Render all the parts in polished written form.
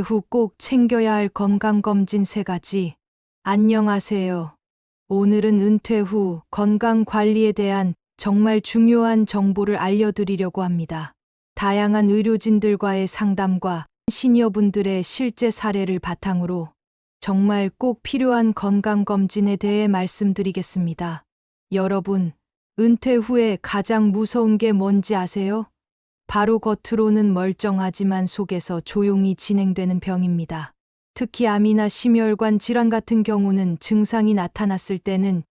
후 꼭 챙겨야 할 건강검진 3가지. 안녕하세요. 오늘은 은퇴 후 건강관리에 대한 정말 중요한 정보를 알려드리려고 합니다. 다양한 의료진들과의 상담과 시니어분들의 실제 사례를 바탕으로 정말 꼭 필요한 건강검진에 대해 말씀드리겠습니다. 여러분, 은퇴 후에 가장 무서운 게 뭔지 아세요? 바로 겉으로는 멀쩡하지만 속에서 조용히 진행되는 병입니다. 특히 암이나 심혈관 질환 같은 경우는 증상이 나타났을 때는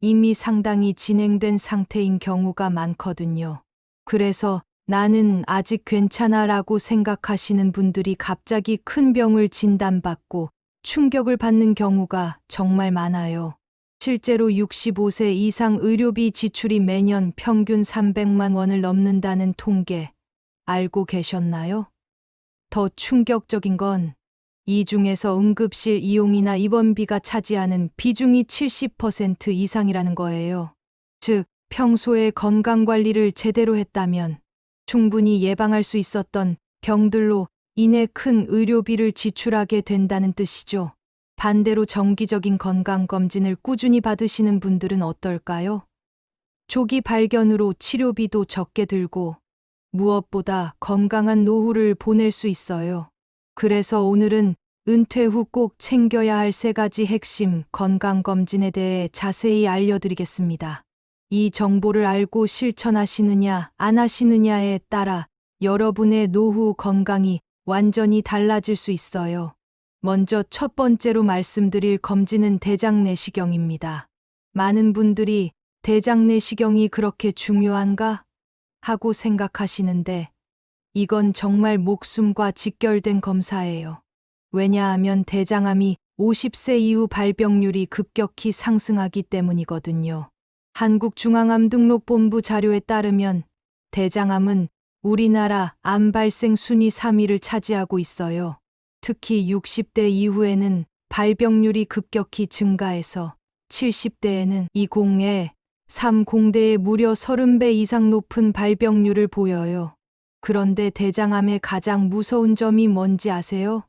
이미 상당히 진행된 상태인 경우가 많거든요. 그래서 나는 아직 괜찮아 라고 생각하시는 분들이 갑자기 큰 병을 진단받고 충격을 받는 경우가 정말 많아요. 실제로 65세 이상 의료비 지출이 매년 평균 300만 원을 넘는다는 통계 알고 계셨나요? 더 충격적인 건 이 중에서 응급실 이용이나 입원비가 차지하는 비중이 70% 이상이라는 거예요. 즉, 평소에 건강관리를 제대로 했다면 충분히 예방할 수 있었던 병들로 인해 큰 의료비를 지출하게 된다는 뜻이죠. 반대로 정기적인 건강검진을 꾸준히 받으시는 분들은 어떨까요? 조기 발견으로 치료비도 적게 들고 무엇보다 건강한 노후를 보낼 수 있어요. 그래서 오늘은 은퇴 후 꼭 챙겨야 할 3가지 핵심 건강검진에 대해 자세히 알려드리겠습니다. 이 정보를 알고 실천하시느냐, 안 하시느냐에 따라 여러분의 노후 건강이 완전히 달라질 수 있어요. 먼저 첫 번째로 말씀드릴 검진은 대장 내시경입니다. 많은 분들이 대장 내시경이 그렇게 중요한가? 하고 생각하시는데 이건 정말 목숨과 직결된 검사예요. 왜냐하면 대장암이 50세 이후 발병률이 급격히 상승하기 때문이거든요. 한국중앙암등록본부 자료에 따르면 대장암은 우리나라 암 발생 순위 3위를 차지하고 있어요. 특히 60대 이후에는 발병률이 급격히 증가해서 70대에는 20에 30대에 무려 30배 이상 높은 발병률을 보여요. 그런데 대장암의 가장 무서운 점이 뭔지 아세요?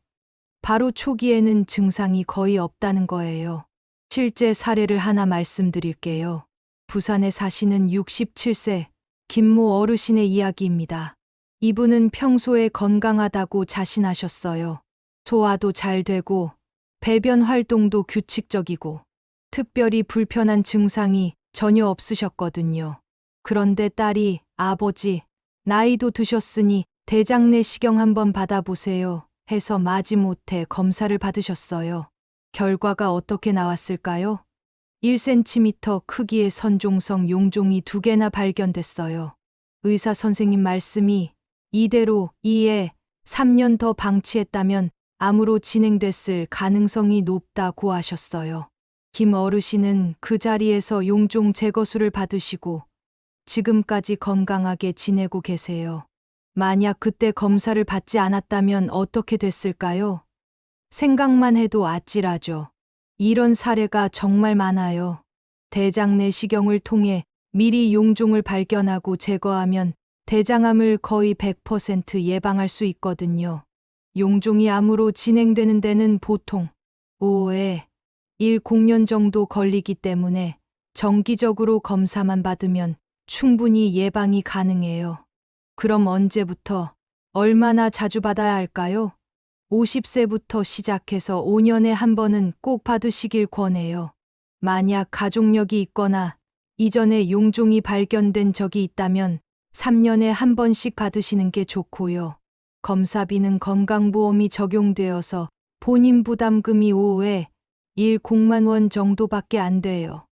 바로 초기에는 증상이 거의 없다는 거예요. 실제 사례를 하나 말씀드릴게요. 부산에 사시는 67세 김모 어르신의 이야기입니다. 이분은 평소에 건강하다고 자신하셨어요. 소화도 잘 되고 배변 활동도 규칙적이고 특별히 불편한 증상이 전혀 없으셨거든요. 그런데 딸이 아버지, 나이도 드셨으니 대장 내시경 한번 받아보세요 해서 마지못해 검사를 받으셨어요. 결과가 어떻게 나왔을까요? 1cm 크기의 선종성 용종이 2개나 발견됐어요. 의사 선생님 말씀이 이대로 2에 3년 더 방치했다면 암으로 진행됐을 가능성이 높다고 하셨어요. 김 어르신은 그 자리에서 용종 제거술을 받으시고 지금까지 건강하게 지내고 계세요. 만약 그때 검사를 받지 않았다면 어떻게 됐을까요? 생각만 해도 아찔하죠. 이런 사례가 정말 많아요. 대장 내시경을 통해 미리 용종을 발견하고 제거하면 대장암을 거의 100% 예방할 수 있거든요. 용종이 암으로 진행되는 데는 보통 5에 10년 정도 걸리기 때문에 정기적으로 검사만 받으면 충분히 예방이 가능해요. 그럼 언제부터, 얼마나 자주 받아야 할까요? 50세부터 시작해서 5년에 한 번은 꼭 받으시길 권해요. 만약 가족력이 있거나 이전에 용종이 발견된 적이 있다면 3년에 한 번씩 받으시는 게 좋고요. 검사비는 건강보험이 적용되어서 본인 부담금이 5에 10만 원 정도밖에 안 돼요.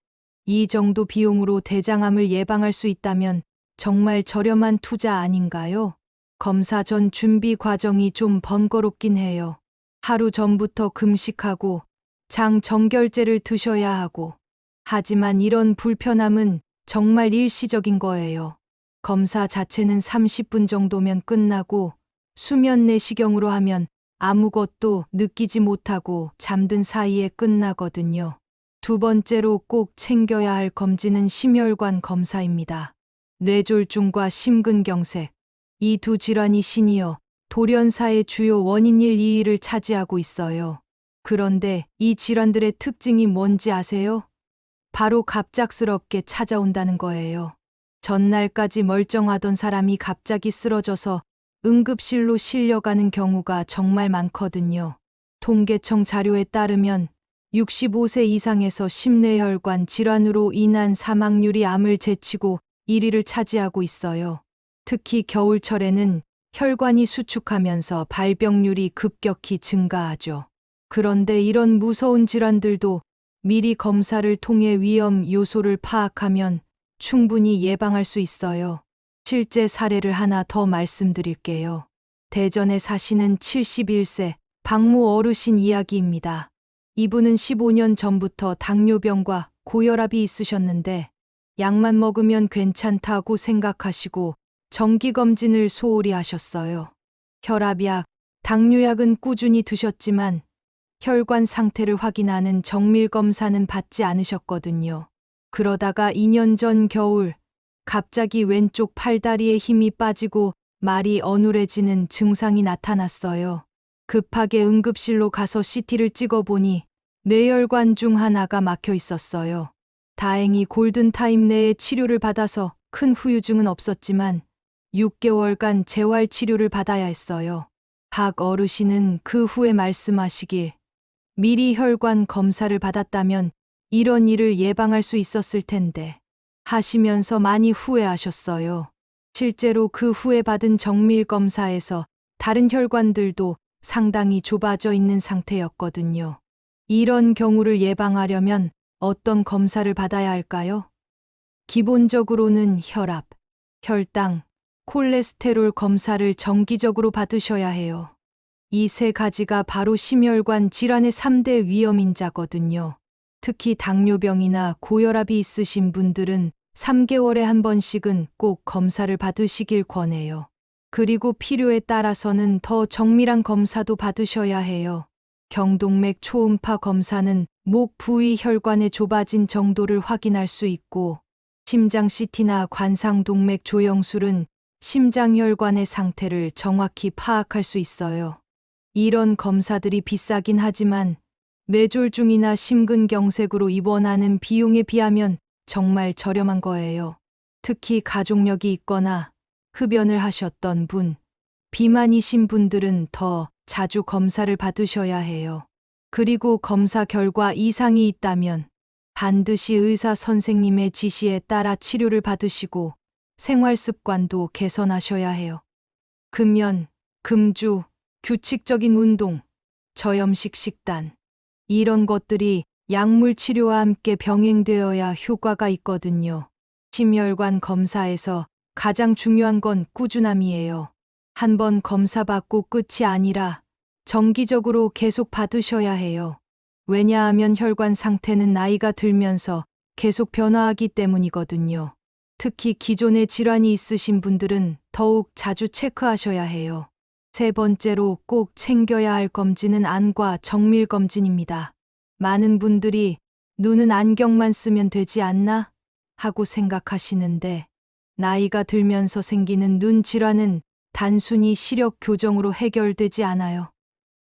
이 정도 비용으로 대장암을 예방할 수 있다면 정말 저렴한 투자 아닌가요? 검사 전 준비 과정이 좀 번거롭긴 해요. 하루 전부터 금식하고 장 정결제를 드셔야 하고. 하지만 이런 불편함은 정말 일시적인 거예요. 검사 자체는 30분 정도면 끝나고 수면 내시경으로 하면 아무것도 느끼지 못하고 잠든 사이에 끝나거든요. 두 번째로 꼭 챙겨야 할 검진은 심혈관 검사입니다. 뇌졸중과 심근경색, 이 두 질환이 시니어 돌연사의 주요 원인일 2위를 차지하고 있어요. 그런데 이 질환들의 특징이 뭔지 아세요? 바로 갑작스럽게 찾아온다는 거예요. 전날까지 멀쩡하던 사람이 갑자기 쓰러져서 응급실로 실려가는 경우가 정말 많거든요. 통계청 자료에 따르면 65세 이상에서 심뇌혈관 질환으로 인한 사망률이 암을 제치고 1위를 차지하고 있어요. 특히 겨울철에는 혈관이 수축하면서 발병률이 급격히 증가하죠. 그런데 이런 무서운 질환들도 미리 검사를 통해 위험 요소를 파악하면 충분히 예방할 수 있어요. 실제 사례를 하나 더 말씀드릴게요. 대전에 사시는 71세 박모 어르신 이야기입니다. 이분은 15년 전부터 당뇨병과 고혈압이 있으셨는데 약만 먹으면 괜찮다고 생각하시고 정기검진을 소홀히 하셨어요. 혈압약, 당뇨약은 꾸준히 드셨지만 혈관 상태를 확인하는 정밀검사는 받지 않으셨거든요. 그러다가 2년 전 겨울 갑자기 왼쪽 팔다리에 힘이 빠지고 말이 어눌해지는 증상이 나타났어요. 급하게 응급실로 가서 CT를 찍어보니 뇌혈관 중 하나가 막혀 있었어요. 다행히 골든타임 내에 치료를 받아서 큰 후유증은 없었지만 6개월간 재활치료를 받아야 했어요. 박 어르신은 그 후에 말씀하시길 미리 혈관 검사를 받았다면 이런 일을 예방할 수 있었을 텐데 하시면서 많이 후회하셨어요. 실제로 그 후에 받은 정밀 검사에서 다른 혈관들도 상당히 좁아져 있는 상태였거든요. 이런 경우를 예방하려면 어떤 검사를 받아야 할까요? 기본적으로는 혈압, 혈당, 콜레스테롤 검사를 정기적으로 받으셔야 해요. 이 세 가지가 바로 심혈관 질환의 3대 위험인자거든요. 특히 당뇨병이나 고혈압이 있으신 분들은 3개월에 한 번씩은 꼭 검사를 받으시길 권해요. 그리고 필요에 따라서는 더 정밀한 검사도 받으셔야 해요. 경동맥 초음파 검사는 목 부위 혈관의 좁아진 정도를 확인할 수 있고, 심장 CT나 관상동맥 조영술은 심장혈관의 상태를 정확히 파악할 수 있어요. 이런 검사들이 비싸긴 하지만 뇌졸중이나 심근경색으로 입원하는 비용에 비하면 정말 저렴한 거예요. 특히 가족력이 있거나 흡연을 하셨던 분, 비만이신 분들은 더 자주 검사를 받으셔야 해요. 그리고 검사 결과 이상이 있다면 반드시 의사 선생님의 지시에 따라 치료를 받으시고 생활 습관도 개선하셔야 해요. 금연, 금주, 규칙적인 운동, 저염식 식단, 이런 것들이 약물 치료와 함께 병행되어야 효과가 있거든요. 심혈관 검사에서 가장 중요한 건 꾸준함이에요. 한 번 검사받고 끝이 아니라 정기적으로 계속 받으셔야 해요. 왜냐하면 혈관 상태는 나이가 들면서 계속 변화하기 때문이거든요. 특히 기존에 질환이 있으신 분들은 더욱 자주 체크하셔야 해요. 세 번째로 꼭 챙겨야 할 검진은 안과 정밀 검진입니다. 많은 분들이 눈은 안경만 쓰면 되지 않나? 하고 생각하시는데 나이가 들면서 생기는 눈 질환은 단순히 시력 교정으로 해결되지 않아요.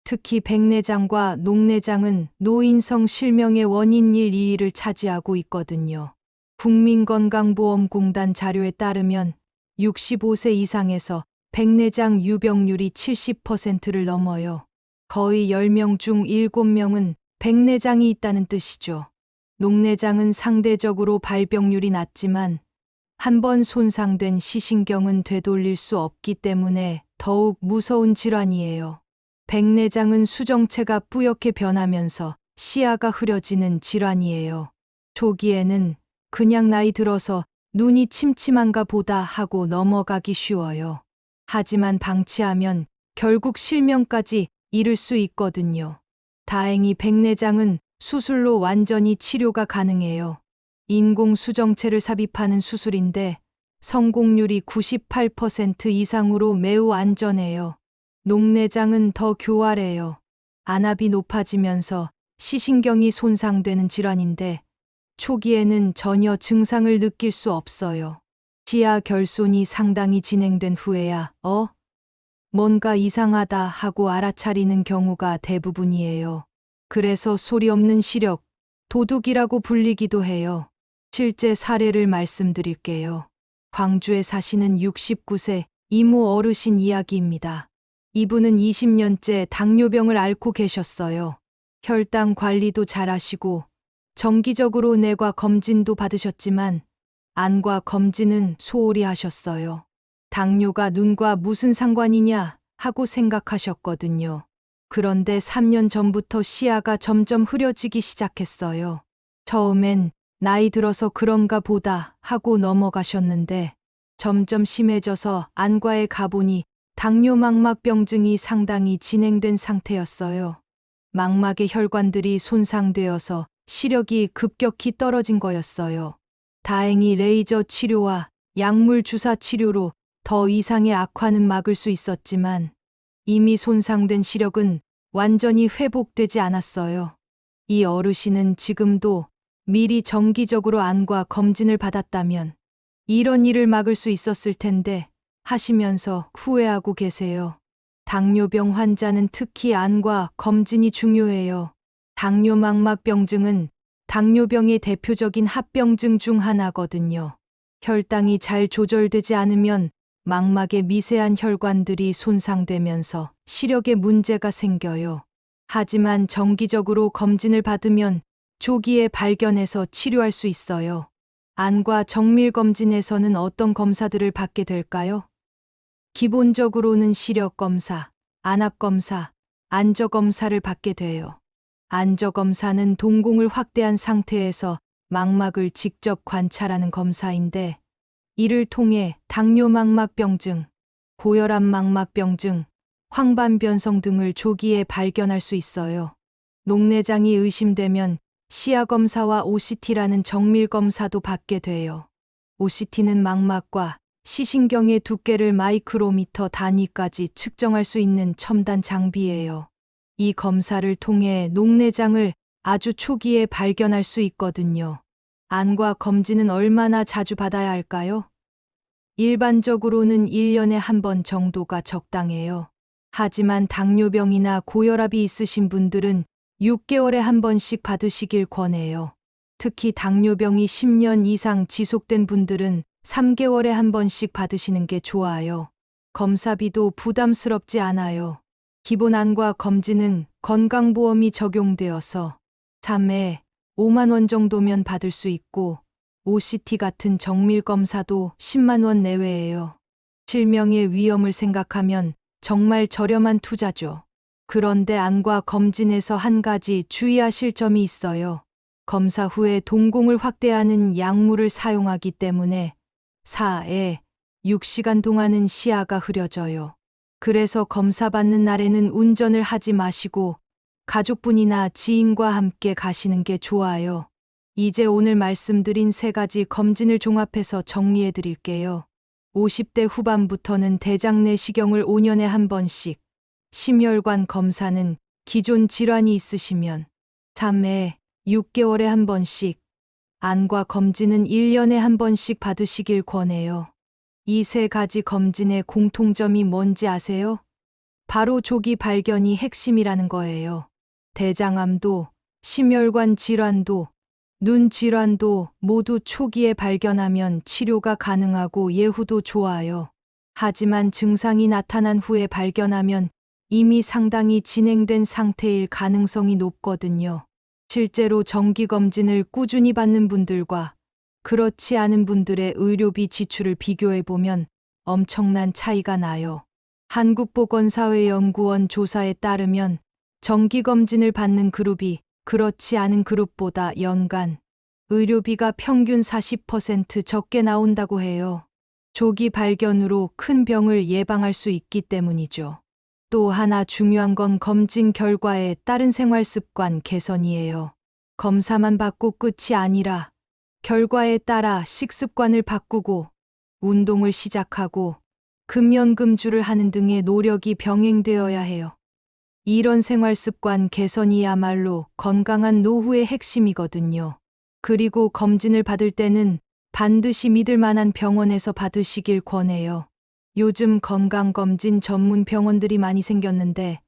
특히 백내장과 녹내장은 노인성 실명의 원인일 2위를 차지하고 있거든요. 국민건강보험공단 자료에 따르면 65세 이상에서 백내장 유병률이 70%를 넘어요. 거의 10명 중 7명은 백내장이 있다는 뜻이죠. 녹내장은 상대적으로 발병률이 낮지만 한 번 손상된 시신경은 되돌릴 수 없기 때문에 더욱 무서운 질환이에요. 백내장은 수정체가 뿌옇게 변하면서 시야가 흐려지는 질환이에요. 초기에는 그냥 나이 들어서 눈이 침침한가 보다 하고 넘어가기 쉬워요. 하지만 방치하면 결국 실명까지 이를 수 있거든요. 다행히 백내장은 수술로 완전히 치료가 가능해요. 인공 수정체를 삽입하는 수술인데 성공률이 98% 이상으로 매우 안전해요. 녹내장은 더 교활해요. 안압이 높아지면서 시신경이 손상되는 질환인데 초기에는 전혀 증상을 느낄 수 없어요. 치아 결손이 상당히 진행된 후에야 뭔가 이상하다 하고 알아차리는 경우가 대부분이에요. 그래서 소리 없는 시력, 도둑이라고 불리기도 해요. 실제 사례를 말씀드릴게요. 광주에 사시는 69세 이모 어르신 이야기입니다. 이분은 20년째 당뇨병을 앓고 계셨어요. 혈당 관리도 잘하시고 정기적으로 내과 검진도 받으셨지만 안과 검진은 소홀히 하셨어요. 당뇨가 눈과 무슨 상관이냐 하고 생각하셨거든요. 그런데 3년 전부터 시야가 점점 흐려지기 시작했어요. 처음엔 나이 들어서 그런가 보다 하고 넘어가셨는데 점점 심해져서 안과에 가보니 당뇨 망막병증이 상당히 진행된 상태였어요. 망막의 혈관들이 손상되어서 시력이 급격히 떨어진 거였어요. 다행히 레이저 치료와 약물 주사 치료로 더 이상의 악화는 막을 수 있었지만 이미 손상된 시력은 완전히 회복되지 않았어요. 이 어르신은 지금도 미리 정기적으로 안과 검진을 받았다면 이런 일을 막을 수 있었을 텐데 하시면서 후회하고 계세요. 당뇨병 환자는 특히 안과 검진이 중요해요. 당뇨 망막병증은 당뇨병의 대표적인 합병증 중 하나거든요. 혈당이 잘 조절되지 않으면 망막의 미세한 혈관들이 손상되면서 시력에 문제가 생겨요. 하지만 정기적으로 검진을 받으면 조기에 발견해서 치료할 수 있어요. 안과 정밀 검진에서는 어떤 검사들을 받게 될까요? 기본적으로는 시력 검사, 안압 검사, 안저 검사를 받게 돼요. 안저 검사는 동공을 확대한 상태에서 망막을 직접 관찰하는 검사인데 이를 통해 당뇨 망막병증, 고혈압 망막병증, 황반변성 등을 조기에 발견할 수 있어요. 녹내장이 의심되면 시야 검사와 OCT라는 정밀 검사도 받게 돼요. OCT는 망막과 시신경의 두께를 마이크로미터 단위까지 측정할 수 있는 첨단 장비예요. 이 검사를 통해 녹내장을 아주 초기에 발견할 수 있거든요. 안과 검진은 얼마나 자주 받아야 할까요? 일반적으로는 1년에 한 번 정도가 적당해요. 하지만 당뇨병이나 고혈압이 있으신 분들은 6개월에 한 번씩 받으시길 권해요. 특히 당뇨병이 10년 이상 지속된 분들은 3개월에 한 번씩 받으시는 게 좋아요. 검사비도 부담스럽지 않아요. 기본 안과 검진은 건강보험이 적용되어서 3회 5만 원 정도면 받을 수 있고 OCT 같은 정밀 검사도 10만 원 내외예요. 실명의 위험을 생각하면 정말 저렴한 투자죠. 그런데 안과 검진에서 한 가지 주의하실 점이 있어요. 검사 후에 동공을 확대하는 약물을 사용하기 때문에 4에 6시간 동안은 시야가 흐려져요. 그래서 검사 받는 날에는 운전을 하지 마시고 가족분이나 지인과 함께 가시는 게 좋아요. 이제 오늘 말씀드린 3가지 검진을 종합해서 정리해 드릴게요. 50대 후반부터는 대장 내시경을 5년에 한 번씩, 심혈관 검사는 기존 질환이 있으시면 3회 6개월에 한 번씩, 안과 검진은 1년에 한 번씩 받으시길 권해요. 이 3가지 검진의 공통점이 뭔지 아세요? 바로 조기 발견이 핵심이라는 거예요. 대장암도, 심혈관 질환도, 눈 질환도 모두 초기에 발견하면 치료가 가능하고 예후도 좋아요. 하지만 증상이 나타난 후에 발견하면 이미 상당히 진행된 상태일 가능성이 높거든요. 실제로 정기검진을 꾸준히 받는 분들과 그렇지 않은 분들의 의료비 지출을 비교해보면 엄청난 차이가 나요. 한국보건사회연구원 조사에 따르면 정기검진을 받는 그룹이 그렇지 않은 그룹보다 연간 의료비가 평균 40% 적게 나온다고 해요. 조기 발견으로 큰 병을 예방할 수 있기 때문이죠. 또 하나 중요한 건 검진 결과에 따른 생활습관 개선이에요. 검사만 받고 끝이 아니라 결과에 따라 식습관을 바꾸고 운동을 시작하고 금연금주를 하는 등의 노력이 병행되어야 해요. 이런 생활습관 개선이야말로 건강한 노후의 핵심이거든요. 그리고 검진을 받을 때는 반드시 믿을 만한 병원에서 받으시길 권해요. 요즘 건강검진 전문 병원들이 많이 생겼는데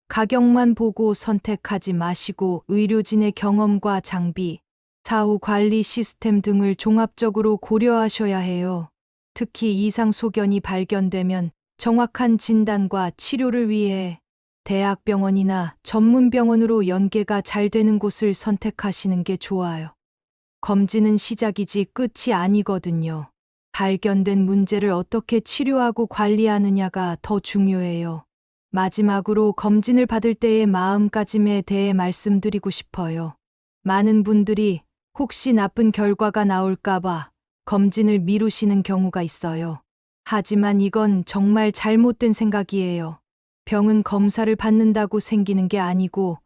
가격만 보고 선택하지 마시고 의료진의 경험과 장비, 사후 관리 시스템 등을 종합적으로 고려하셔야 해요. 특히 이상 소견이 발견되면 정확한 진단과 치료를 위해 대학병원이나 전문병원으로 연계가 잘 되는 곳을 선택하시는 게 좋아요. 검진은 시작이지 끝이 아니거든요. 발견된 문제를 어떻게 치료하고 관리하느냐가 더 중요해요. 마지막으로 검진을 받을 때의 마음가짐에 대해 말씀드리고 싶어요. 많은 분들이 혹시 나쁜 결과가 나올까봐 검진을 미루시는 경우가 있어요. 하지만 이건 정말 잘못된 생각이에요. 병은 검사를 받는다고 생기는 게 아니고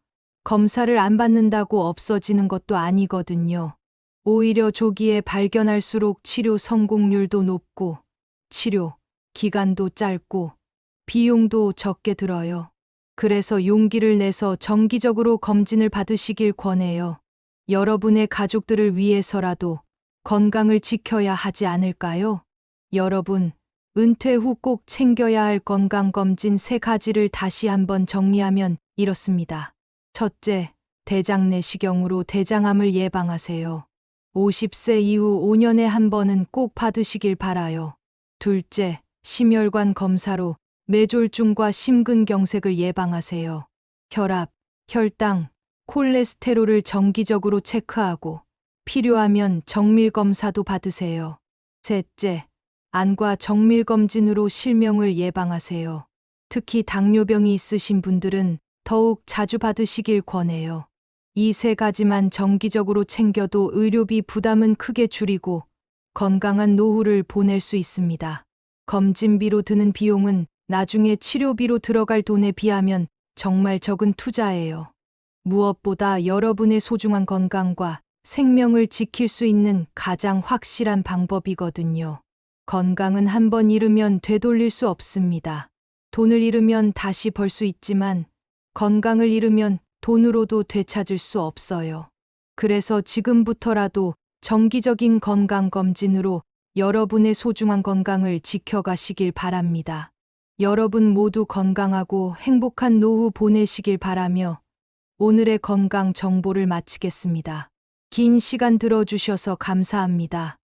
검사를 안 받는다고 없어지는 것도 아니거든요. 오히려 조기에 발견할수록 치료 성공률도 높고 치료 기간도 짧고 비용도 적게 들어요. 그래서 용기를 내서 정기적으로 검진을 받으시길 권해요. 여러분의 가족들을 위해서라도 건강을 지켜야 하지 않을까요? 여러분, 은퇴 후 꼭 챙겨야 할 건강검진 3가지를 다시 한번 정리하면 이렇습니다. 첫째, 대장 내시경으로 대장암을 예방하세요. 50세 이후 5년에 한 번은 꼭 받으시길 바라요. 둘째, 심혈관 검사로 뇌졸중과 심근경색을 예방하세요. 혈압, 혈당, 콜레스테롤을 정기적으로 체크하고 필요하면 정밀검사도 받으세요. 셋째, 안과 정밀검진으로 실명을 예방하세요. 특히 당뇨병이 있으신 분들은 더욱 자주 받으시길 권해요. 이 3가지만 정기적으로 챙겨도 의료비 부담은 크게 줄이고 건강한 노후를 보낼 수 있습니다. 검진비로 드는 비용은 나중에 치료비로 들어갈 돈에 비하면 정말 적은 투자예요. 무엇보다 여러분의 소중한 건강과 생명을 지킬 수 있는 가장 확실한 방법이거든요. 건강은 한 번 잃으면 되돌릴 수 없습니다. 돈을 잃으면 다시 벌 수 있지만 건강을 잃으면 돈으로도 되찾을 수 없어요. 그래서 지금부터라도 정기적인 건강검진으로 여러분의 소중한 건강을 지켜가시길 바랍니다. 여러분 모두 건강하고 행복한 노후 보내시길 바라며 오늘의 건강 정보를 마치겠습니다. 긴 시간 들어주셔서 감사합니다.